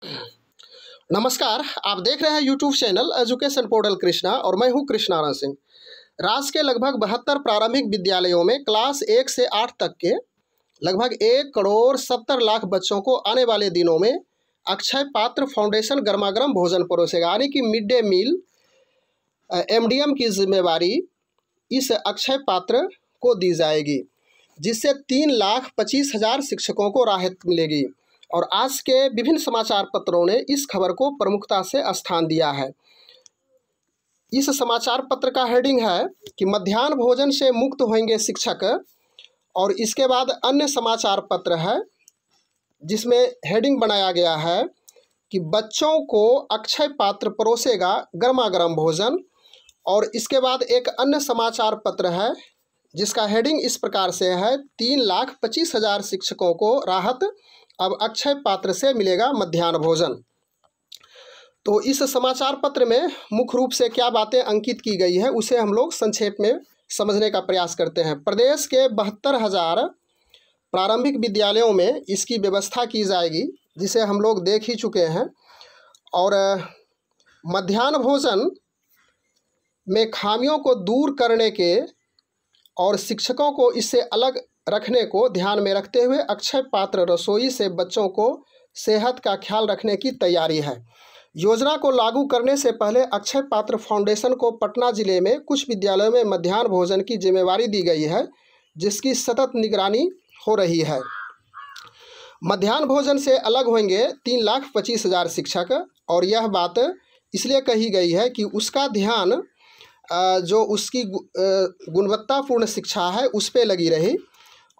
नमस्कार, आप देख रहे हैं YouTube channel education portal Krishna और मैं हूं कृष्णारायण सिंह। राज्य के लगभग 72 प्रारंभिक विद्यालयों में क्लास 1 से 8 तक के लगभग 1,70,00,000 बच्चों को आने वाले दिनों में अक्षय पात्र फाउंडेशन गर्मागर्म भोजन परोसेगा, यानी कि मिड डे मील एमडीएम की जिम्मेवारी इस अक्षय पात्र को दी जाएगी, जिससे 3,25,000 शिक्षकों को राहत मिलेगी। और आज के विभिन्न समाचार पत्रों ने इस खबर को प्रमुखता से स्थान दिया है। इस समाचार पत्र का हेडिंग है कि मध्याह्न भोजन से मुक्त होंगे शिक्षक, और इसके बाद अन्य समाचार पत्र है जिसमें हेडिंग बनाया गया है कि बच्चों को अक्षय पात्र परोसेगा गर्मागर्म भोजन। और इसके बाद एक अन्य समाचार पत्र है जिसका हेडिंग इस प्रकार से है, 3,25,000 शिक्षकों को राहत, अब अक्षय पात्र से मिलेगा मध्याह्न भोजन। तो इस समाचार पत्र में मुख्य रूप से क्या बातें अंकित की गई है उसे हम लोग संक्षेप में समझने का प्रयास करते हैं। प्रदेश के 72,000 प्रारंभिक विद्यालयों में इसकी व्यवस्था की जाएगी, जिसे हम लोग देख ही चुके हैं। और मध्याह्न भोजन में खामियों को दूर करने के और शिक्षकों को इससे अलग रखने को ध्यान में रखते हुए अक्षय पात्र रसोई से बच्चों को सेहत का ख्याल रखने की तैयारी है। योजना को लागू करने से पहले अक्षय पात्र फाउंडेशन को पटना जिले में कुछ विद्यालयों में मध्याह्न भोजन की जिम्मेवारी दी गई है, जिसकी सतत निगरानी हो रही है। मध्याह्न भोजन से अलग होंगे 3,25,000 शिक्षक, और यह बात इसलिए कही गई है कि उसका ध्यान जो उसकी गुणवत्तापूर्ण शिक्षा है उस पर लगी रही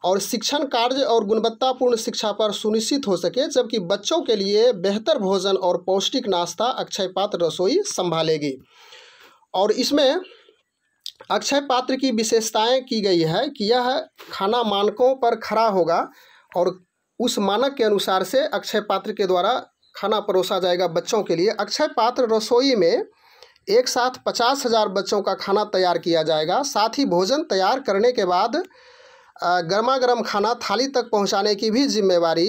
और शिक्षण कार्य और गुणवत्तापूर्ण शिक्षा पर सुनिश्चित हो सके, जबकि बच्चों के लिए बेहतर भोजन और पौष्टिक नाश्ता अक्षय पात्र रसोई संभालेगी। और इसमें अक्षय पात्र की विशेषताएं की गई है कि यह खाना मानकों पर खरा होगा और उस मानक के अनुसार से अक्षय पात्र के द्वारा खाना परोसा जाएगा बच्चों के लिए। अक्षय पात्र रसोई में एक साथ 50,000 बच्चों का खाना तैयार किया जाएगा। साथ ही भोजन तैयार करने के बाद गर्मा गर्म खाना थाली तक पहुंचाने की भी जिम्मेवारी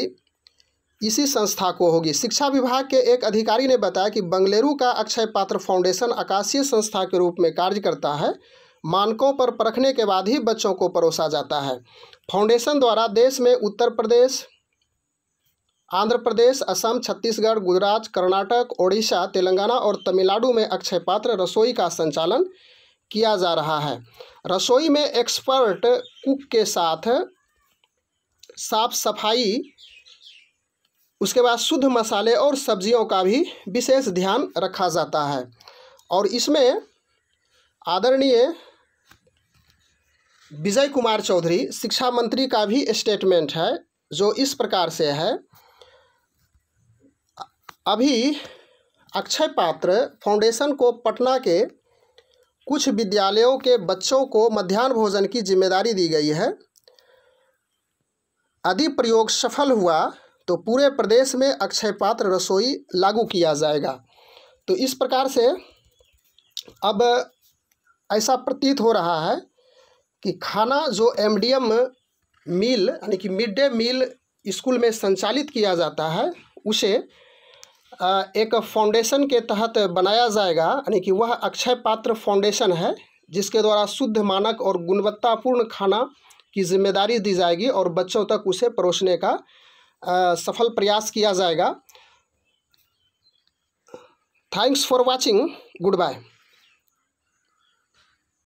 इसी संस्था को होगी। शिक्षा विभाग के एक अधिकारी ने बताया कि बेंगलुरु का अक्षय पात्र फाउंडेशन आकाशीय संस्था के रूप में कार्य करता है। मानकों पर परखने के बाद ही बच्चों को परोसा जाता है। फाउंडेशन द्वारा देश में उत्तर प्रदेश, आंध्र प्रदेश, असम, छत्तीसगढ़, गुजरात, कर्नाटक, ओडिशा, तेलंगाना और तमिलनाडु में अक्षय पात्र रसोई का संचालन किया जा रहा है। रसोई में एक्सपर्ट कुक के साथ साफ सफाई, उसके बाद शुद्ध मसाले और सब्जियों का भी विशेष ध्यान रखा जाता है। और इसमें आदरणीय विजय कुमार चौधरी शिक्षा मंत्री का भी स्टेटमेंट है, जो इस प्रकार से है। अभी अक्षय पात्र फाउंडेशन को पटना के कुछ विद्यालयों के बच्चों को मध्याह्न भोजन की जिम्मेदारी दी गई है। यदि प्रयोग सफल हुआ तो पूरे प्रदेश में अक्षय पात्र रसोई लागू किया जाएगा। तो इस प्रकार से अब ऐसा प्रतीत हो रहा है कि खाना जो एमडीएम मील यानी कि मिड डे मील स्कूल में संचालित किया जाता है, उसे एक फाउंडेशन के तहत बनाया जाएगा, यानी कि वह अक्षय पात्र फाउंडेशन है, जिसके द्वारा शुद्ध, मानक और गुणवत्तापूर्ण खाना की जिम्मेदारी दी जाएगी और बच्चों तक उसे परोसने का सफल प्रयास किया जाएगा। Thanks for watching, good bye.